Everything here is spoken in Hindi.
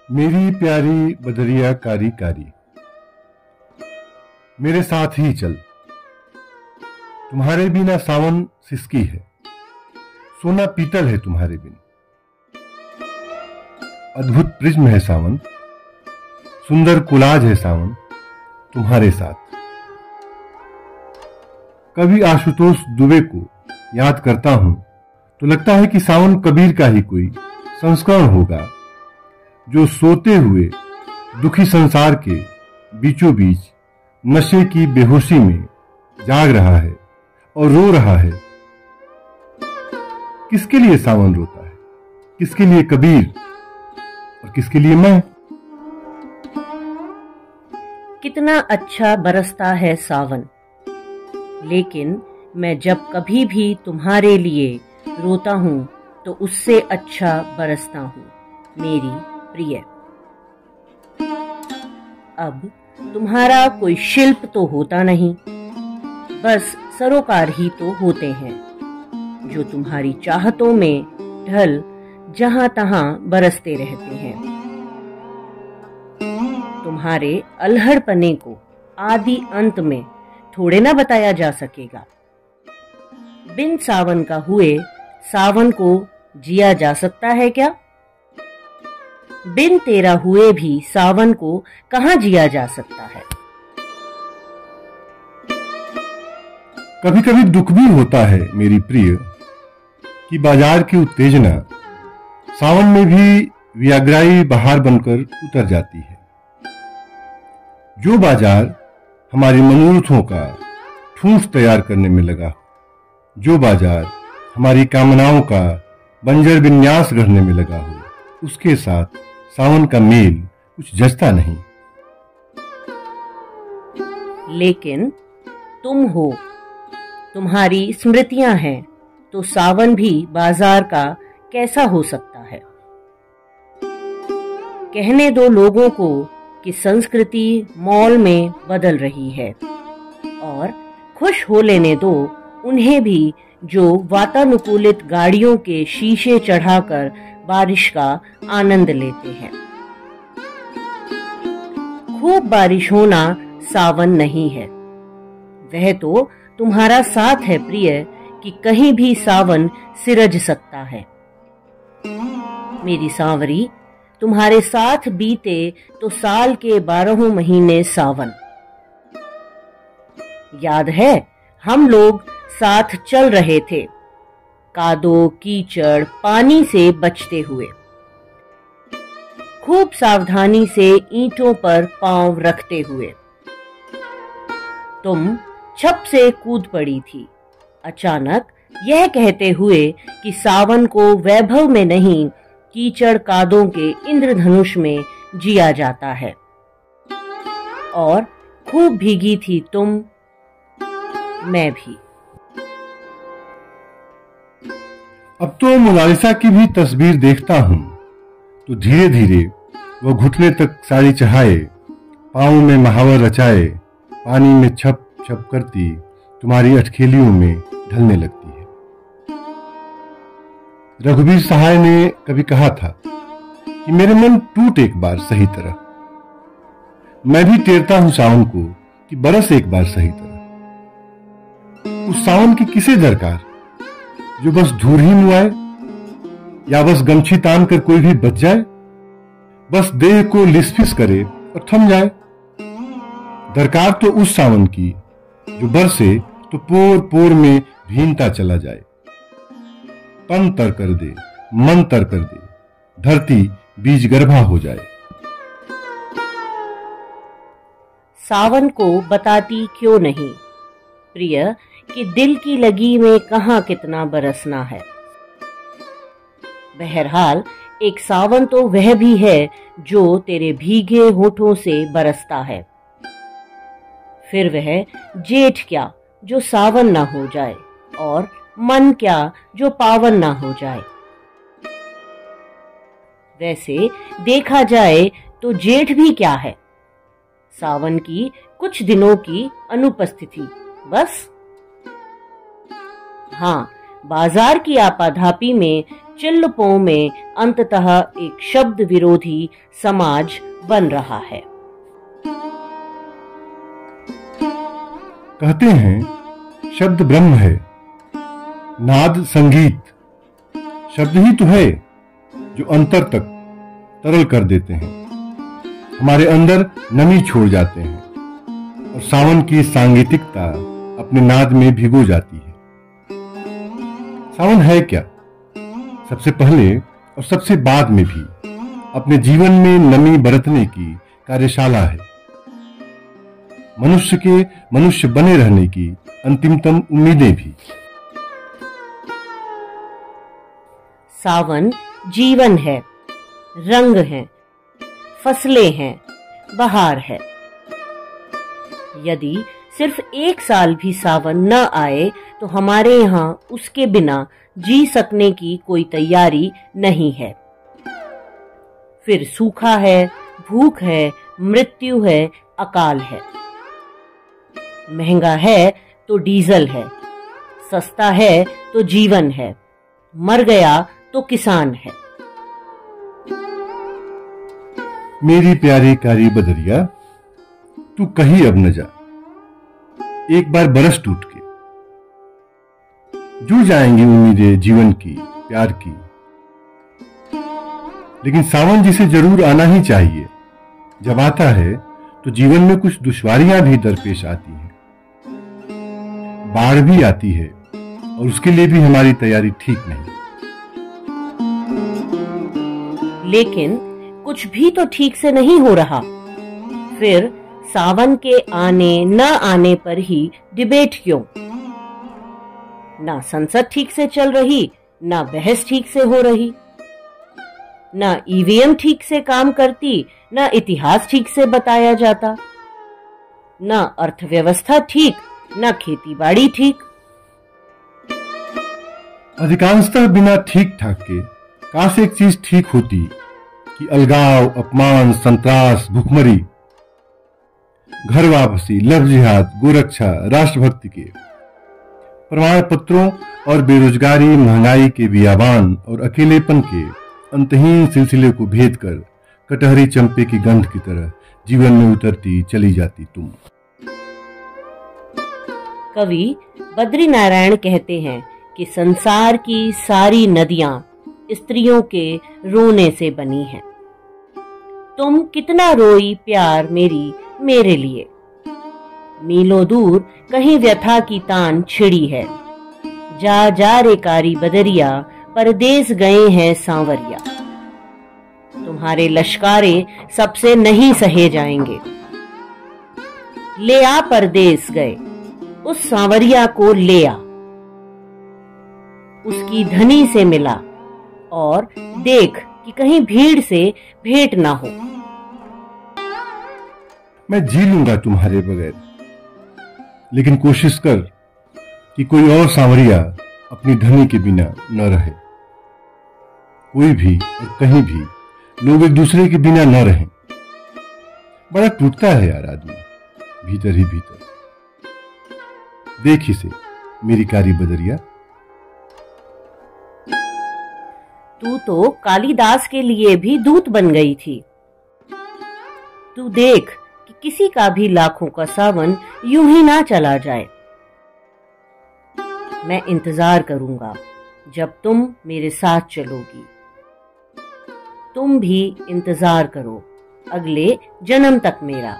मेरी प्यारी बदरिया कारी कारी, मेरे साथ ही चल। तुम्हारे बिना सावन सिसकी है, सोना पीतल है तुम्हारे बिन। अद्भुत प्रिज्म है सावन, सुंदर कुलाज है सावन तुम्हारे साथ। कभी आशुतोष दुबे को याद करता हूं तो लगता है कि सावन कबीर का ही कोई संस्करण होगा, जो सोते हुए दुखी संसार के बीचों बीच नशे की बेहोशी में जाग रहा है और रो रहा है। किसके लिए सावन रोता है, किसके लिए कबीर और किसके लिए मैं? कितना अच्छा बरसता है सावन, लेकिन मैं जब कभी भी तुम्हारे लिए रोता हूं तो उससे अच्छा बरसता हूं मेरी प्रिय। अब तुम्हारा कोई शिल्प तो होता नहीं, बस सरोकार ही तो होते हैं, जो तुम्हारी चाहतों में ढल जहां तहां बरसते रहते हैं। तुम्हारे अल्हड़पने को आदि अंत में थोड़े ना बताया जा सकेगा। बिन सावन का हुए सावन को जिया जा सकता है क्या? बिन तेरा हुए भी सावन को कहां जिया जा सकता है? कभी कभी दुख भी होता है मेरी प्रिय कि बाजार की उत्तेजना सावन में भी व्याग्राई बहार बनकर उतर जाती है। जो बाजार हमारी मनोरथों का ठूंठ तैयार करने में लगा, जो बाजार हमारी कामनाओं का बंजर विन्यास गढ़ने में लगा हो, उसके साथ सावन का मेल कुछ जचता नहीं। लेकिन तुम हो, तुम्हारी स्मृतियां हैं, तो सावन भी बाजार का कैसा हो सकता है? कहने दो लोगों को कि संस्कृति मॉल में बदल रही है, और खुश हो लेने दो उन्हें भी जो वातानुकूलित गाड़ियों के शीशे चढ़ाकर बारिश का आनंद लेते हैं। खूब बारिश होना सावन नहीं है, वह तो तुम्हारा साथ है प्रिय कि कहीं भी सावन सिरज सकता है। मेरी सांवरी, तुम्हारे साथ बीते तो साल के 12 महीने सावन। याद है हम लोग साथ चल रहे थे, कादो कीचड़ पानी से बचते हुए, खूब सावधानी से ईंटों पर पांव रखते हुए। तुम छप से कूद पड़ी थी अचानक, यह कहते हुए कि सावन को वैभव में नहीं, कीचड़ कादों के इंद्रधनुष में जिया जाता है। और खूब भीगी थी तुम, मैं भी। अब तो मोनालिसा की भी तस्वीर देखता हूं तो धीरे धीरे वो घुटने तक साड़ी चढ़ाए, पांव में महावर रचाए, पानी में छप छप करती तुम्हारी अटखेलियों में ढलने लगती है। रघुवीर सहाय ने कभी कहा था कि मेरे मन टूट एक बार सही तरह। मैं भी टेरता हूं सावन को कि बरस एक बार सही तरह। उस सावन की किसे दरकार जो बस धूल ही मुआए, या बस गमछी तान कर कोई भी बच जाए, बस देह को लिसफिस करे और थम जाए। दरकार तो उस सावन की जो बरसे तो पोर पोर में भीनता चला जाए, तन तर कर दे, मन तर कर दे, धरती बीज गर्भा हो जाए। सावन को बताती क्यों नहीं प्रिय कि दिल की लगी में कहां कितना बरसना है। बहरहाल एक सावन तो वह भी है जो तेरे भीगे होठों से बरसता है। फिर वह जेठ क्या जो सावन ना हो जाए, और मन क्या जो पावन ना हो जाए। वैसे देखा जाए तो जेठ भी क्या है, सावन की कुछ दिनों की अनुपस्थिति बस। हाँ, बाजार की आपाधापी में चिल्लपों में अंततः एक शब्द विरोधी समाज बन रहा है। कहते हैं शब्द ब्रह्म है, नाद संगीत। शब्द ही तो है जो अंतर तक तरल कर देते हैं, हमारे अंदर नमी छोड़ जाते हैं और सावन की सांगीतिकता अपने नाद में भिगो जाती है। सावन है क्या? सबसे पहले और सबसे बाद में भी अपने जीवन में नमी बरतने की कार्यशाला है, मनुष्य के मनुष्य बने रहने की अंतिमतम उम्मीदें भी। सावन जीवन है, रंग है, फसलें हैं, बहार है। यदि सिर्फ एक साल भी सावन न आए तो हमारे यहाँ उसके बिना जी सकने की कोई तैयारी नहीं है। फिर सूखा है, भूख है, मृत्यु है, अकाल है। महंगा है तो डीजल है, सस्ता है तो जीवन है, मर गया तो किसान है। मेरी प्यारी कारी बदरिया, तू कहीं अब न जा। एक बार बरस टूट के जुड़ जाएंगी उम्मीदें जीवन की, प्यार की। लेकिन सावन जिसे जरूर आना ही चाहिए। जब आता है तो जीवन में कुछ दुश्वारियां भी दरपेश आती हैं, बाढ़ भी आती है और उसके लिए भी हमारी तैयारी ठीक नहीं। लेकिन कुछ भी तो ठीक से नहीं हो रहा। फिर सावन के आने न आने पर ही डिबेट क्यों? ना संसद ठीक से चल रही, ना बहस ठीक से हो रही, ना ईवीएम ठीक से काम करती, ना इतिहास ठीक से बताया जाता, ना अर्थव्यवस्था ठीक, ना खेतीबाड़ी ठीक। अधिकांशतः बिना ठीक ठाक के काश एक चीज ठीक होती कि अलगाव, अपमान, संत्रास, भुखमरी, घर वापसी, लव जिहाद, गोरक्षा, राष्ट्रभक्ति के प्रमाण पत्रों और बेरोजगारी, महंगाई के बियाबान और अकेलेपन के अंतहीन सिलसिले को भेद कर कटहरी चंपे की गंध की तरह जीवन में उतरती चली जाती तुम। कवि बद्रीनारायण कहते हैं कि संसार की सारी नदियां स्त्रियों के रोने से बनी हैं। तुम कितना रोई प्यार मेरी मेरे लिए, मीलों दूर कहीं व्यथा की तान छिड़ी है। जा जा रे कारी बदरिया, परदेस गए हैं सांवरिया। तुम्हारे लश्कारे सबसे नहीं सहे जाएंगे। ले आ परदेस गए, उस सांवरिया को ले आ, उसकी धनी से मिला और देख कि कहीं भीड़ से भेंट ना हो। मैं जी लूंगा तुम्हारे बगैर, लेकिन कोशिश कर कि कोई और सांवरिया अपनी धनी के बिना न रहे। कोई भी और कहीं भी लोग एक दूसरे के बिना न रहें। बड़ा टूटता है यार आदमी, भीतर ही भीतर। देख इसे मेरी कारी बदरिया। तू तो कालिदास के लिए भी दूत बन गई थी। तू देख कि किसी का भी लाखों का सावन यूं ही ना चला जाए। मैं इंतजार करूंगा जब तुम मेरे साथ चलोगी। तुम भी इंतजार करो अगले जन्म तक मेरा।